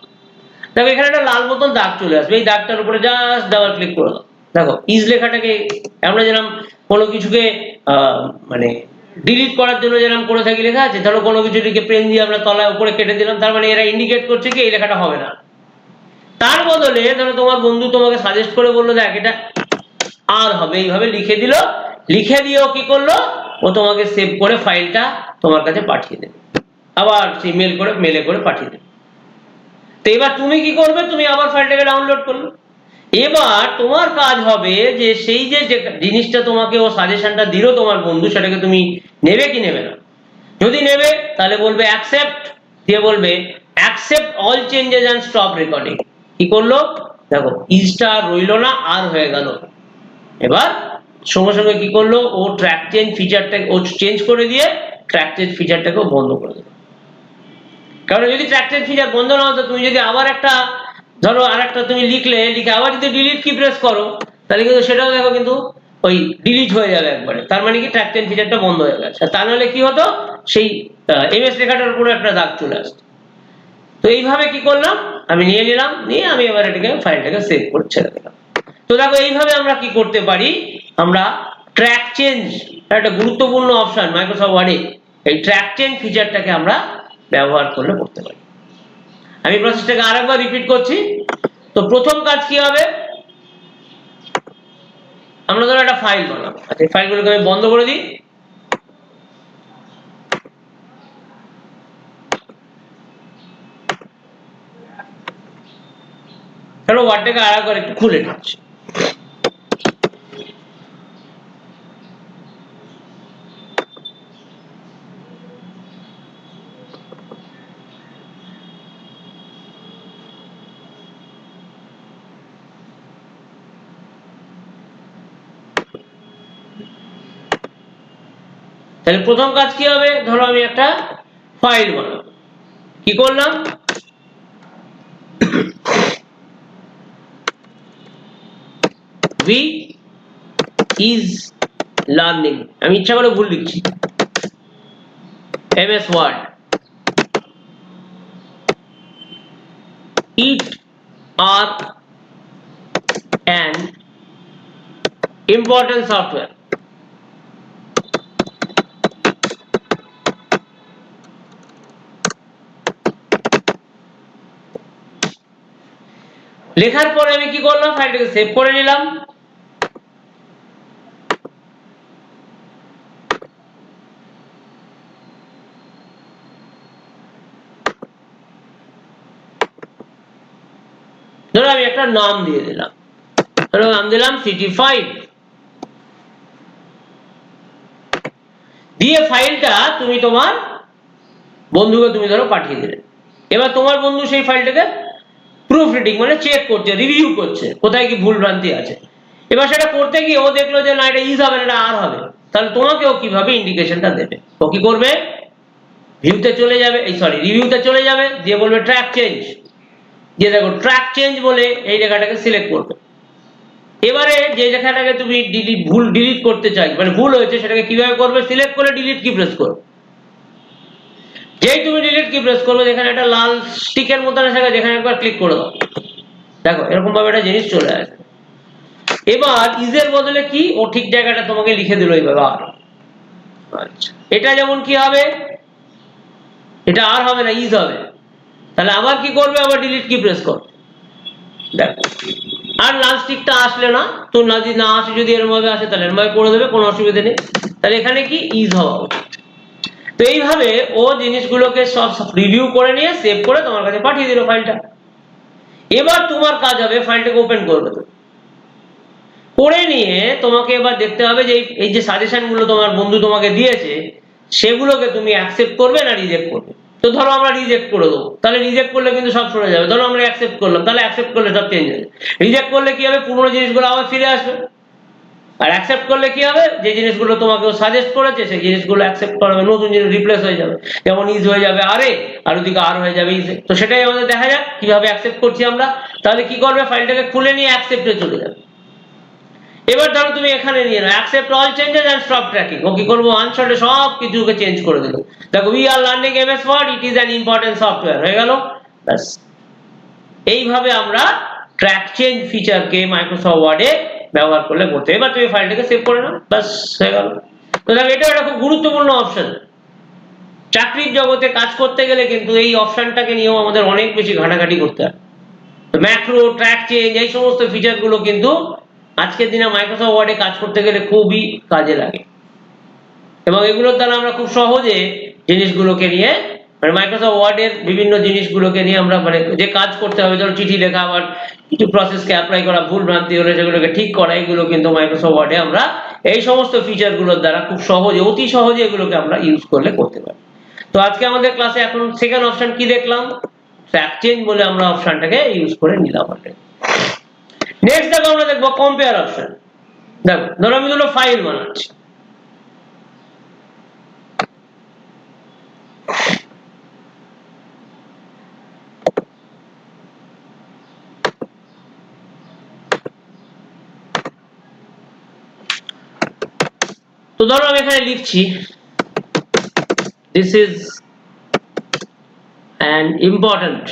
দেখো এখানে একটা লাল মতন দাগ চলে আসবে, এই দাগটার উপরে জাস্ট ডাবল ক্লিক করে দাও। দেখো ইজ লেখাটাকে আমরা যেরকম কোনো কিছুকে মানে ডিলিট করার জন্য যেরকম করে থাকি লেখা আছে, ধরো কোনো কিছুটিকে পেন দিয়ে আমরা তলায় উপরে কেটে দিলাম, তার মানে এরা ইন্ডিকেট করছে কি এই লেখাটা হবে না। তার বদলে ধরো তোমার বন্ধু তোমাকে সাজেস্ট করে বললো দেখ এটা আর হবে, এইভাবে লিখে দিল, লিখে দিয়েও কি করলো, ও তোমাকে সেভ করে ফাইলটা তোমার কাছে পাঠিয়ে দেবে, আবার সেই মেলে করে পাঠিয়ে দেবে। তো এবার তুমি কি করবে, তুমি আবার ফাইলটাকে ডাউনলোড করলে। এবার তোমার কাজ হবে যে সেই যে জিনিসটা তোমাকে ও সাজেশনটা দিল তোমার বন্ধু, সেটাকে তুমি নেবে কি নেবে না। যদি নেবে তাহলে বলবে অ্যাকসেপ্ট, দিয়ে বলবে accept all changes and stop recording. কি করলো দেখো, ইজটা রইলো না, আর হয়ে গেল। এবার সঙ্গে সঙ্গে কি করলো, ও ট্র্যাক চেঞ্জ ফিচারটাকে ও চেঞ্জ করে দিয়ে ট্র্যাক চেঞ্জ ফিচারটাকেও বন্ধ করে দিল। কারণ যদি ট্র্যাক চেঞ্জ ফিচার বন্ধ না হতো, তুমি যদি আবার একটা ধরো আর একটা তুমি লিখে আবার যদি ডিলিট কি প্রেস করো, তাহলে কিন্তু সেটাও দেখো কিন্তু ওই ডিলিট হয়ে যাবে একবারে। তার মানে কি ট্র্যাক চেঞ্জ ফিচারটা বন্ধ হয়ে গেছে। তা নাহলে কি হতো, সেই এমএস লেখাটার উপরে একটা দাগ চলে আসতো। তো এইভাবে কি করলাম, আমি নিয়ে নিলাম, নিয়ে আমি এবার এটাকে ফাইলটাকে সেভ করে ছেড়ে দিলাম। তো দেখো এইভাবে আমরা কি করতে পারি, আমরা ট্র্যাক চেঞ্জ, একটা গুরুত্বপূর্ণ অপশন মাইক্রোসফট ওয়ার্ডে, এই ট্র্যাক চেঞ্জ ফিচারটাকে আমরা ব্যবহার করলে করতে পারি। আমি প্রসেসটাকে আরেকবার রিপিট করছি। তো প্রথম কাজ কি হবে, আমরা ধরো একটা ফাইল বানাবো। আচ্ছা, এই ফাইলগুলোকে আমি বন্ধ করে দিই। চলো ওয়ার্ডটাকে আরেকবার একটু খুলে নিচ্ছি। তাহলে প্রথম কাজ কি হবে, ধরো আমি একটা ফাইল বানাবো। কি করলাম, we is learning, আমি ইচ্ছা করে ভুল লিখছি, MS Word, it are an important software। লেখার পরে আমি কি করলাম, ফাইলটাকে সেভ করে নিলাম। ধরো আমি একটা নাম দিয়ে দিলাম, ধরো নাম দিলাম CT5, দিয়ে ফাইলটা তুমি তোমার বন্ধুকে তুমি ধরো পাঠিয়ে দিলে। এবার তোমার বন্ধু সেই ফাইলটাকে প্রুফ রিডিং মানে চেক করছে, রিভিউ করছে, কোথায় কি ভুল ভ্রান্তি আছে। এবার সেটা করতে গিয়ে ও দেখলো যে না, এটা ইজ হবে না, এটা আর হবে। তাহলে তোমাকে ও কিভাবে ইন্ডিকেশনটা দেবে, ও কি করবে, ভিউতে চলে যাবে, এই সরি রিভিউতে চলে যাবে, দিয়ে বলবে ট্র্যাক চেঞ্জ, দিয়ে দেখো ট্র্যাক চেঞ্জ বলে এই লেখাটাকে সিলেক্ট করবে। এবারে যে লেখাটাকে তুমি ডিলিট করতে চাই, মানে ভুল হয়েছে, সেটাকে কিভাবে করবে, সিলেক্ট করে ডিলিট কি প্রেস করবে। যেই তুমি ডিলিট কি প্রেস করবে, যেখানে একটা লাল স্টিকের মতো আছে, যেখানে একবার ক্লিক করে দাও, দেখো এরকম ভাবে একটা জিনিস চলে আসবে। এবার ইজের বদলে কি, ও ঠিক জায়গাটা তোমাকে লিখে দিল এইভাবে আর। আচ্ছা, এটা যেমন কি হবে, এটা আর হবে না, ইজ হবে। তাহলে আবার কি করবে, আবার ডিলিট কি প্রেস করবে, দেখো আর লাল স্টিকটা আসলে না। তো যদি না আসে, যদি এরকম ভাবে আসে তাহলে এরকম ভাবে করে দেবে, কোনো অসুবিধা নেই। তাহলে এখানে কি ইজ হওয়া উচিত। তো এইভাবে ও জিনিসগুলোকে সব রিভিউ করে নিয়ে সেভ করে তোমার কাছে পাঠিয়ে দিল ফাইলটা। এবার তোমার কাজ হবে ফাইলটাকে ওপেন করবে, তো করে নিয়ে তোমাকে এবার দেখতে হবে যে এই যে সাজেশন গুলো তোমার বন্ধু তোমাকে দিয়েছে, সেগুলোকে তুমি অ্যাকসেপ্ট করবে না রিজেক্ট করবে। তো ধরো আমরা রিজেক্ট করে দেবো, তাহলে রিজেক্ট করলে কিন্তু সব সরে যাবে। ধরো আমরা অ্যাকসেপ্ট করলাম, তাহলে অ্যাকসেপ্ট করলে সব চেঞ্জ হবে। রিজেক্ট করলে কি হবে, পুরোনো জিনিসগুলো আবার ফিরে আসবে। আর অ্যাকসেপ্ট করলে কি হবে, যে জিনিসগুলো তোমাকে সাজেস্ট করেছে সেই জিনিসগুলো অ্যাকসেপ্ট করা হবে, নতুন জিনিস রিপ্লেস হয়ে যাবে। যেমন ইজ হয়ে যাবে আরে, আর ওদিকে আর হয়ে যাবে ইজে। তো সেটাই আমাদের দেখা যাক কিভাবে অ্যাকসেপ্ট করছি আমরা। তাহলে কি করবে, ফাইলটাকে খুলে নিয়ে অ্যাকসেপ্টে চলে যাবে। এবার ধরো তুমি এখানে নিয়ে নাও accept all changes and stop tracking. ও কি করবো, আনশর্টে সব কিছুকে চেঞ্জ করে দিল। দেখো we are learning MS Word, it is an important software হয়ে গেল। ব্যাস, এইভাবে আমরা ট্র্যাক চেঞ্জ ফিচারকে মাইক্রোসফট ওয়ার্ডে ব্যবহার করলে করতে। এবার তুমি ফাইলটাকে সেভ করে নাও, ব্যাস হয়ে গেল। তো দেখো এটা একটা খুব গুরুত্বপূর্ণ অপশন। চাকরির জগতে কাজ করতে গেলে কিন্তু এই অপশনটাকে নিয়েও আমাদের অনেক বেশি ঘাটাঘাটি করতে হয়। ম্যাক্রো, ট্র্যাক চেঞ্জ, এই সমস্ত ফিচারগুলো কিন্তু আজকের দিনে মাইক্রোসফট ওয়ার্ডে কাজ করতে গেলে খুবই কাজে লাগে, এবং এগুলোর দ্বারা আমরা খুব সহজে জিনিসগুলোকে নিয়ে, মানে মাইক্রোসফট ওয়ার্ডের বিভিন্ন জিনিসগুলোকে নিয়ে আমরা মানে যে কাজ করতে হবে, ধরো চিঠি লেখা, আবার কিছু প্রসেসকে অ্যাপ্লাই করা, ভুল ভ্রান্তি হলে সেগুলোকে ঠিক করা, এগুলো কিন্তু মাইক্রোসফট ওয়ার্ডে আমরা এই সমস্ত ফিচারগুলোর দ্বারা খুব সহজে, অতি সহজে এগুলোকে আমরা ইউজ করলে করতে পারি। তো আজকে আমাদের ক্লাসে এখন সেকেন্ড অপশন কি দেখলাম, ট্র্যাক চেঞ্জ বলে আমরা অপশনটাকে ইউজ করে নিলাম। নেক্সট দেখো আমরা দেখবো কম্পেয়ার অপশন। দেখো ধরো আমি দুটো ফাইল বানাচ্ছি, তো ধরো আমি এখানে লিখছি this is an important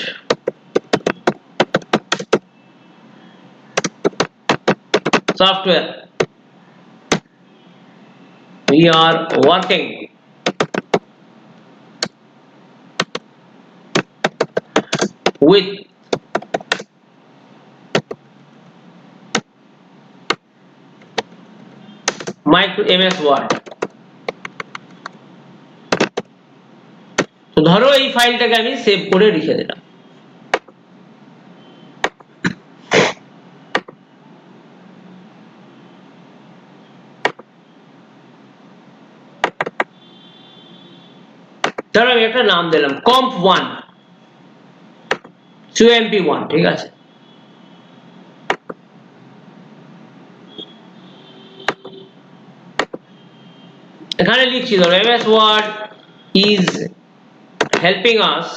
software we are working with MS Word। তো ধরো এই ফাইলটাকে আমি সেভ করে রেখে দিলাম। ধরো আমি একটা নাম দিলাম comp1 CMP1, ঠিক আছে। এখানে লিখছি ধরো MS Word is helping us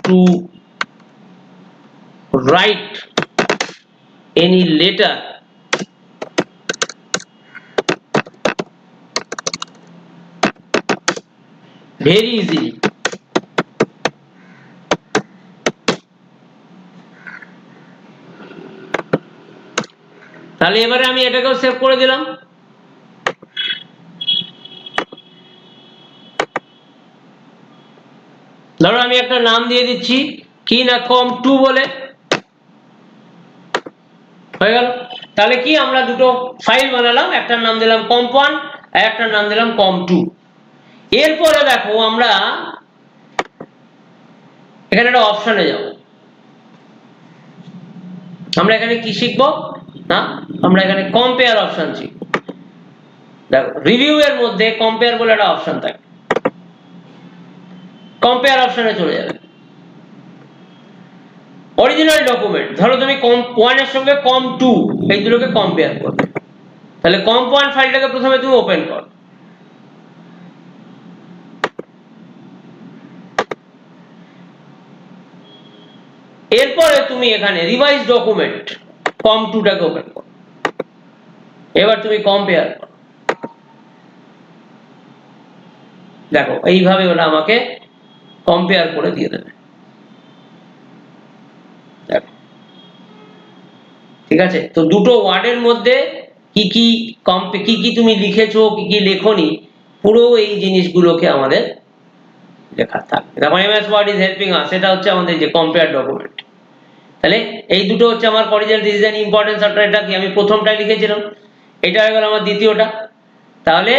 to write any letter very easily। তাহলে এবারে আমি এটাকেও সেভ করে দিলাম। ধরো আমি একটা নাম দিয়ে দিচ্ছি কি না comp2 বলে, হয়ে গেল। তাহলে কি আমরা দুটো ফাইল বানালাম, একটার নাম দিলাম comp1 আর একটার নাম দিলাম comp2। এরপরে দেখো আমরা এখানে একটা অপশনে যাব, আমরা এখানে কি শিখবো না, আমরা এখানে কম্পেয়ার অপশন শিখবো। দেখো রিভিউ এর মধ্যে কম্পেয়ার বলে একটা অপশন থাকে, কম্পেয়ার অপশনে চলে যাবে। অরিজিনাল ডকুমেন্ট, ধরো তুমি comp1 এর সঙ্গে comp2 এই দুটোকে কম্পেয়ার করবে, তাহলে comp1 ফাইলটাকে প্রথমে তুমি ওপেন করো। এরপরে তুমি এখানে রিভাইজ ডকুমেন্ট comp2 টাকে ওপেন করো, এবার তুমি কম্পেয়ার করো। দেখো এইভাবে ওরা আমাকে কম্পেয়ার করে দিয়ে দেবে। দেখো ঠিক আছে, তো দুটো ওয়ার্ডের মধ্যে কি কি তুমি লিখেছো কি কি লেখনি পুরো এই জিনিসগুলোকে আমাদের লেখা থাকবে। দেখো MS Word is helping us, এটা হচ্ছে আমাদের যে কম্পেয়ার ডকুমেন্ট। তাহলে এই দুটো হচ্ছে আমার original this is an important software, এটা কি আমি প্রথমটা লিখেছিলাম, এটা হয়ে গেল আমার দ্বিতীয়টা। তাহলে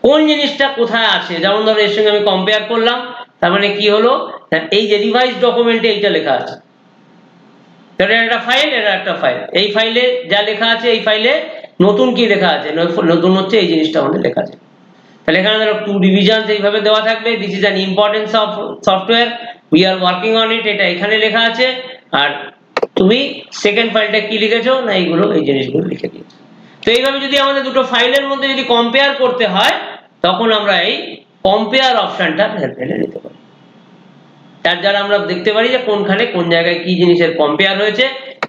কোন জিনিসটা কোথায় আছে, যেমন ধরো এর সঙ্গে আমি কম্পেয়ার করলাম, তার মানে কি হলো এই যে রিভাইজ ডকুমেন্টে এইটা লেখা আছে, এটা একটা ফাইল, এটা একটা ফাইল, এই ফাইলে যা লেখা আছে এই ফাইলে নতুন কি লেখা আছে, নতুন হচ্ছে এই জিনিসটা আমাদের লেখা আছে। তাহলে এখানে ধরো টু রিভিশনস এইভাবে দেওয়া থাকবে, this is an important software we are working on it, এটা এখানে লেখা আছে। আর তুমি সেকেন্ড ফাইলটা কি লিখেছো না এইগুলো এই জিনিসগুলো লিখে দিয়েছো। তো এইভাবে যদি আমাদের দুটো ফাইলের মধ্যে যদি কম্পেয়ার করতে হয় তখন আমরা এই কম্পেয়ার অপশনটা ফেলে নিতে পারি, তার দ্বারা আমরা দেখতে পারি যে কোনখানে কোন জায়গায় কি জিনিসের কম্পেয়ার হয়েছে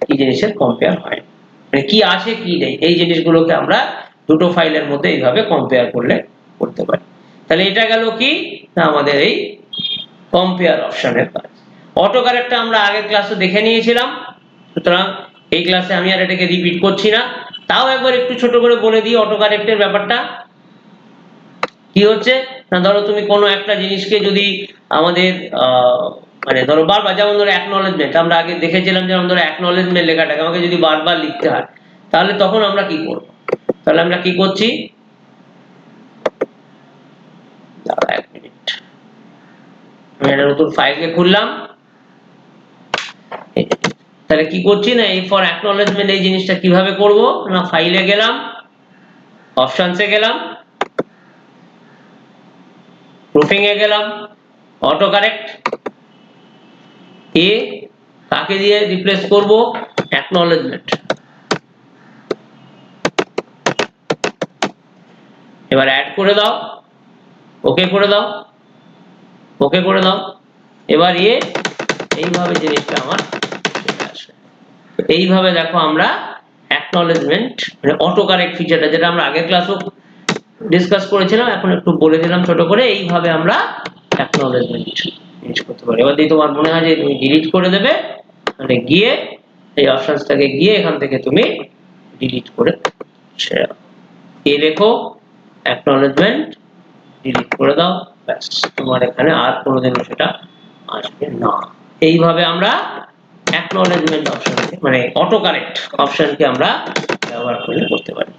কি জিনিসের কম্পেয়ার হয়, মানে কি আছে কি নেই এই জিনিসগুলোকে আমরা দুটো ফাইলের মধ্যে এইভাবে কম্পেয়ার করতে পারি। তাহলে এটা গেল কি না আমাদের এই কম্পেয়ার অপশনের কাজ। অটো কারেক্টটা আমরা আগের ক্লাসে দেখে নিয়েছিলাম, সুতরাং এই ক্লাসে আমি আর এটাকে রিপিট করছি না, তাও একবার একটু ছোট করে বলে দিই অটো কারেক্টের ব্যাপারটা কি হচ্ছে না। ধরো তুমি কোনো একটা জিনিসকে যদি আমাদের মানে ধরো বারবার, যেমন ধরো অ্যাকনলেজমেন্ট আমরা আগে দেখেছিলাম, যেমন ধরো অ্যাকনলেজমেন্ট লেখাটাকে আমাকে যদি বারবার লিখতে হয় তাহলে তখন আমরা কি করব, তাহলে আমরা কি করছি, এক মিনিট আমি একটা নতুন ফাইলকে খুললাম, তাহলে কি করছি না এই ফর অ্যাকনলেজমেন্ট এই জিনিসটা কিভাবে করব না, ফাইলে গেলাম, অপশনসে গেলাম, গ্রুপিং এ গেলাম, অটো কারেক্ট এ কাকে দিয়ে রিপ্লেস করব, অ্যাকনলেজমেন্ট। এবার অ্যাড করে দাও, ওকে করে দাও, ওকে করে দাও। এবার এইভাবে জিনিসটা আমার চলে আসবে। এইভাবে দেখো আমরা অ্যাকনলেজমেন্ট মানে অটো কারেক্ট ফিচারটা, যেটা আমরা আগের ক্লাসও ডিসকাস করেছিলাম, এখন একটু বলে দিলাম ছোট করে, এইভাবে আমরা অ্যাকনলেজমেন্ট ইউজ করতে পারি। এবার যদি তোমার মনে হয় যে তুমি ডিলিট করে দেবে, মানে গিয়ে এই অপশনসটাকে গিয়ে এখান থেকে তুমি ডিলিট করে লেখো অ্যাকনলেজমেন্ট, ডিলিট করে দাও, ব্যাস তোমার এখানে আর কোনোদিনও সেটা আসবে না। এইভাবে আমরা অ্যাকনলেজমেন্ট অপশনকে মানে অটো কারেক্ট অপশনকে আমরা ব্যবহার করতে পারি।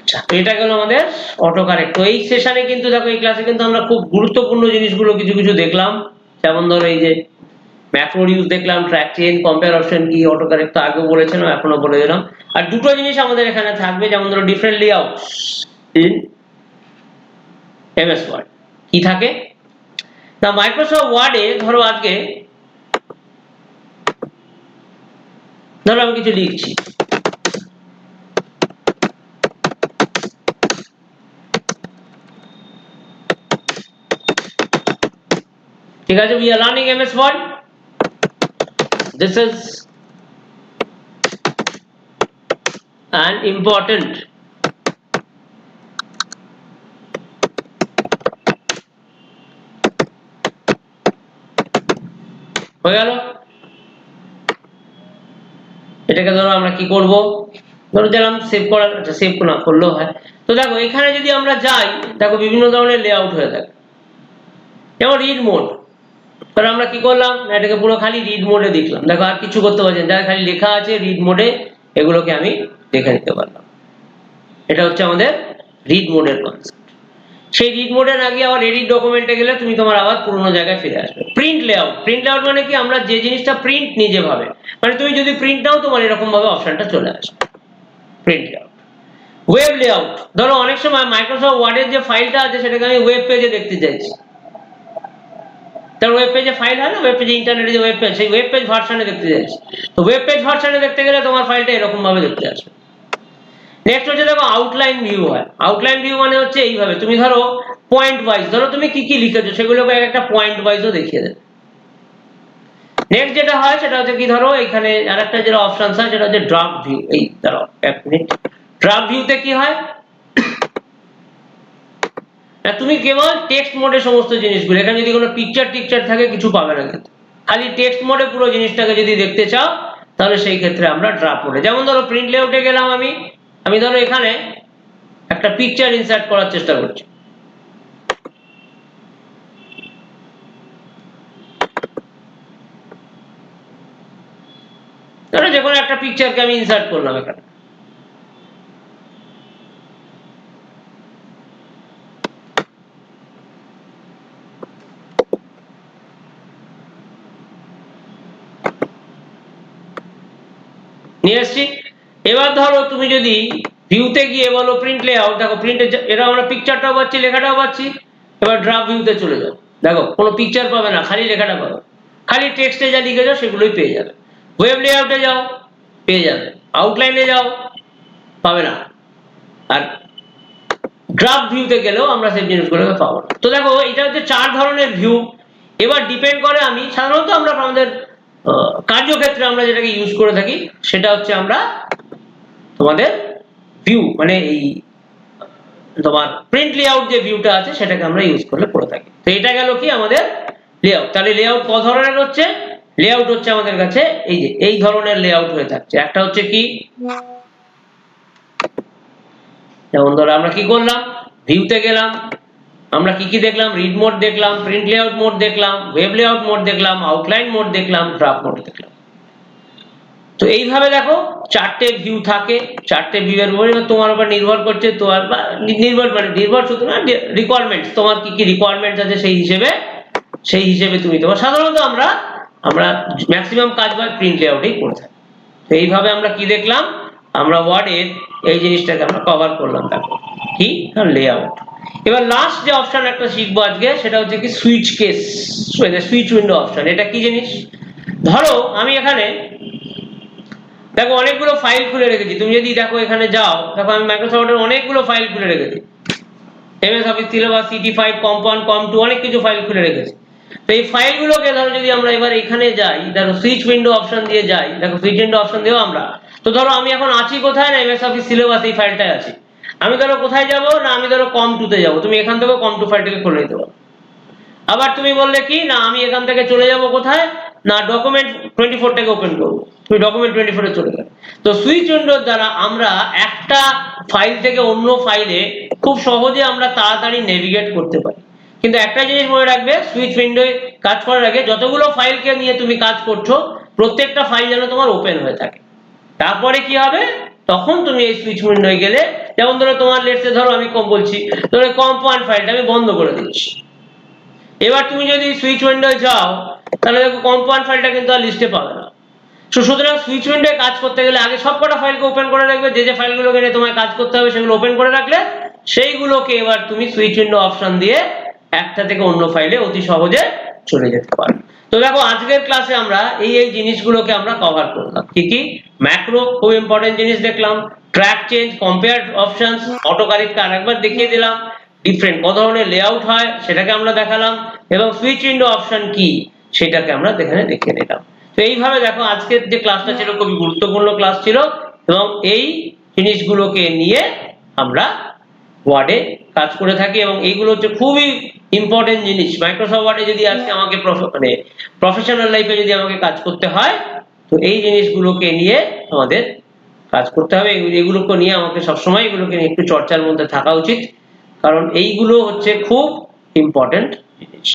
আচ্ছা, এটা গেল আমাদের অটো কারেক্ট। তো এই সেশনে কিন্তু দেখো, এই ক্লাসে কিন্তু আমরা খুব গুরুত্বপূর্ণ জিনিসগুলো কিছু কিছু দেখলাম। যেমন ধরো এই যে ম্যাক্রো ইউজ দেখলাম, ট্র্যাক চেইন, কম্পেয়ার অপশন কি, অটো কারেক্ট তো আগেও বলেছিলাম, এখনো বলে দিলাম। আর দুটো জিনিস আমাদের এখানে থাকবে, যেমন ধরো different layout in MS Word কি থাকে না, মাইক্রোসফট ওয়ার্ডে ধরো আজকে ধরো আমি কিছু লিখছি, ঠিক আছে, we are learning MS Word. This is an important হয়ে গেল। এটাকে ধরো আমরা কি করব, ধরো যেরকম সেভ করার, সেভ না করলেও হয়। তো দেখো এখানে যদি আমরা যাই, দেখো বিভিন্ন ধরনের লেআউট হয়ে থাকে, যেমন রিড মোড। তাহলে আমরা কি করলাম, এটাকে পুরো খালি রিড মোডে দেখলাম, দেখো আর কিছু করতে পারছেন, যার খালি লেখা আছে রিড মোডে, এগুলোকে আমি দেখে নিতে পারলাম। এটা হচ্ছে আমাদের রিড মোডের কনসেপ্ট। সেই রিড মোডে না গিয়ে আবার এডিট ডকুমেন্টে গেলে তুমি তোমার আবার পুরোনো জায়গায় ফিরে আসবে। প্রিন্ট লেআউট, প্রিন্ট লেআউট মানে কি, আমরা যে জিনিসটা প্রিন্ট নিজে ভাবে, মানে তুমি যদি প্রিন্ট নাও তোমার এরকম ভাবে অপশনটা চলে আসবে, প্রিন্ট লেআউট। ওয়েব লেআউট, ধরো অনেক সময় মাইক্রোসফট ওয়ার্ডের যে ফাইলটা আছে সেটাকে আমি ওয়েব পেজে দেখতে চাইছি, তার ওয়েব পেজে ফাইল হয় না, ওয়েব পেজে ইন্টারনেটে যে ওয়েব পেজ, সেই ওয়েব পেজ ভার্সনে দেখতে চাইছি। তো ওয়েব পেজ ভার্সনে দেখতে গেলে তোমার ফাইলটা এরকম ভাবে দেখতে আসবে। নেক্সট হচ্ছে দেখো আউটলাইন ভিউ হয়। আউটলাইন ভিউ মানে হচ্ছে এইভাবে, তুমি ধরো পয়েন্ট ওয়াইজ, ধরো তুমি কি কি লিখেছো সেগুলোকে একটা পয়েন্ট ওয়াইজও দেখিয়ে দেবে। নেক্সট যেটা হয় সেটা হচ্ছে কি, ধরো এখানে আরেকটা যেটা অপশন হয় সেটা হচ্ছে ড্রাফট ভিউ। এই দাঁড়াও এক মিনিট, ড্রাফট ভিউতে কি হয়, তুমি কেবল টেক্সট মোডে সমস্ত জিনিসগুলো, এখানে যদি কোনো পিকচার টিকচার থাকে কিছু পাবে না, কিন্তু খালি টেক্সট মোডে পুরো জিনিসটাকে যদি দেখতে চাও তাহলে সেই ক্ষেত্রে আমরা ড্রাফট মোডে। যেমন ধরো প্রিন্ট লেআউটে গেলাম আমি ধরো এখানে একটা পিকচার ইনসার্ট করার চেষ্টা করছি, ধরো যে কোনো একটা পিকচারকে আমি ইনসার্ট করলাম এখানে। নিয়ে এসছি। এবার ধরো তুমি যদি ভিউতে গিয়ে বলো প্রিন্ট লেআউট, দেখো প্রিন্টে এটা আমরা পিকচারটাও পাচ্ছি, লেখাটাও পাচ্ছি। এবার ড্রাফট ভিউতে চলে যাও, দেখো কোনো পিকচার পাবে না, খালি লেখাটা পাবে, খালি টেক্সটে যা লিখেছো সেগুলোই পেয়ে যাবে। ওয়েব লেআউটে যাও, পেয়ে যাবে। আউটলাইনে যাও, পাবে না। আর ড্রাফট ভিউতে গেলেও আমরা সেই জিনিসগুলোকে পাবো না। তো দেখো এটা হচ্ছে 4 ধরনের ভিউ। এবার ডিপেন্ড করে, আমি সাধারণত আমরা আমাদের কার্যক্ষেত্রে আমরা যেটাকে ইউজ করে থাকি সেটা হচ্ছে আমরা তোমাদের ভিউ মানে এই তোমার প্রিন্ট লেআউট যে ভিউটা আছে সেটাকে আমরা ইউজ করে থাকি। তো এটা গেল কি আমাদের লেআউট। তাহলে লেআউট ক ধরনের হচ্ছে, লেআউট হচ্ছে আমাদের কাছে এই যে এই ধরনের লেআউট হয়ে থাকছে। একটা হচ্ছে কি, যেমন ধরো আমরা কি করলাম, ভিউতে গেলাম, আমরা কি কি দেখলাম, রিড মোড দেখলাম, প্রিন্ট লেআউট মোড দেখলাম, ওয়েব লেআউট মোড দেখলাম, আউটলাইন মোড দেখলাম, ড্রাফট মোড দেখলাম। তো এইভাবে দেখো 4টে ভিউ থাকে, 4টে ভিউয়ের উপরে তোমার উপর নির্ভর করছে, তোমার নির্ভর শুধু না, রিকোয়ারমেন্টস, তোমার কি কি রিকোয়ারমেন্টস আছে সেই হিসেবে তুমি তোমার, সাধারণত আমরা ম্যাক্সিমাম কাজ বাই প্রিন্ট লেআউটেই করে থাকি। তো এইভাবে আমরা কি দেখলাম, আমরা ওয়ার্ডের এই জিনিসটাকে আমরা কভার করলাম। দেখো কি লেআউট। এবার লাস্ট যে অপশন একটা শিখবো আজকে সেটা হচ্ছে কি switch case, switch window option. এটা কি জিনিস? ধরো আমি এখানে দেখো অনেকগুলো ফাইল খুলে রেখেছি, তুমি যদি দেখো এখানে যাও, দেখো আমি মাইক্রোসফটের অনেকগুলো ফাইল খুলে রেখেছি, এমএস অফিস সিলেবাস, সিটি5, কম1, কম2, অনেক কিছু ফাইল খুলে রেখেছি। তো এই ফাইলগুলোকে ধরো যদি আমরা এবার এখানে যাই, দেখো সুইচ উইন্ডো অপশন দিয়ে যাই, দেখো সুইচ উইন্ডো অপশন দিয়েও আমরা, তো ধরো আমি এখন আছি কোথায় না এমএস অফিস সিলেবাস এই ফাইলটায় আছি। আমি ধরো কোথায় যাব না, আমি ধরো কম2 তে যাব, তুমি এখান থেকে কম2 ফাইলটাকে খুলে নিতে পারো। আবার তুমি বললে কি না আমি এখান থেকে চলে যাব কোথায় না ডকুমেন্ট 24 টাকে ওপেন করব, তুমি ডকুমেন্ট 24 এ চলে গেলে। তো সুইচ উইন্ডোর দ্বারা আমরা একটা ফাইল থেকে অন্য ফাইলে খুব সহজে আমরা তাড়াতাড়ি নেভিগেট করতে পারি। কিন্তু একটা জিনিস মনে রাখবে, সুইচ উইন্ডোয় কাজ করার আগে যতগুলো ফাইলকে নিয়ে তুমি কাজ করছো প্রত্যেকটা ফাইল যেন তোমার ওপেন হয়ে থাকে। তারপরে কি হবে, তখন তুমি এই সুইচ উইন্ডোয় গেলে, যেমন ধরো তোমার লেটসে ধরো আমি কম বলছি, ধরো কম1 ফাইলটা আমি বন্ধ করে দিচ্ছি। এবার তুমি যদি সুইচ উইন্ডোয় যাও তাহলে দেখো কম1 ফাইলটা কিন্তু আর লিস্টে পাবে না। সুতরাং সুইচ উইন্ডোয় কাজ করতে গেলে আগে সবকটা ফাইলকে ওপেন করে রাখবে, যে ফাইলগুলোকে নিয়ে তোমায় কাজ করতে হবে সেগুলো ওপেন করে রাখলে সেইগুলোকে এবার তুমি সুইচ উইন্ডো অপশন দিয়ে একটা থেকে অন্য ফাইলে অতি সহজে চলে যেতে পারো। তো দেখো আজকের ক্লাসে আমরা এই জিনিসগুলোকে আমরা কভার করলাম। কি কি? ম্যাক্রো খুব ইম্পর্টেন্ট জিনিস দেখলাম, track change, compare options, auto কারেক্টকে আরেকবার দেখিয়ে দিলাম, ডিফারেন্ট কত ধরনের লেআউট হয় সেটাকে আমরা দেখালাম, এবং সুইচ উইন্ডো অপশন কি সেটাকে আমরা এখানে দেখিয়ে দিলাম। তো এইভাবে দেখো আজকের যে ক্লাসটা ছিল খুবই গুরুত্বপূর্ণ ক্লাস ছিল, এবং এই জিনিসগুলোকে নিয়ে আমরা ওয়ার্ডে কাজ করে থাকি, এবং এইগুলো হচ্ছে খুবই ইম্পর্টেন্ট জিনিস। মাইক্রোসফট ওয়ার্ডে যদি আজকে আমাকে মানে প্রফেশনাল লাইফে যদি আমাকে কাজ করতে হয়, তো এই জিনিসগুলোকে নিয়ে আমাদের কাজ করতে হবে। এগুলোকে নিয়ে আমাকে সবসময় এগুলোকে নিয়ে একটু চর্চার মধ্যে থাকা উচিত, কারণ এইগুলো হচ্ছে খুব ইম্পর্টেন্ট জিনিস।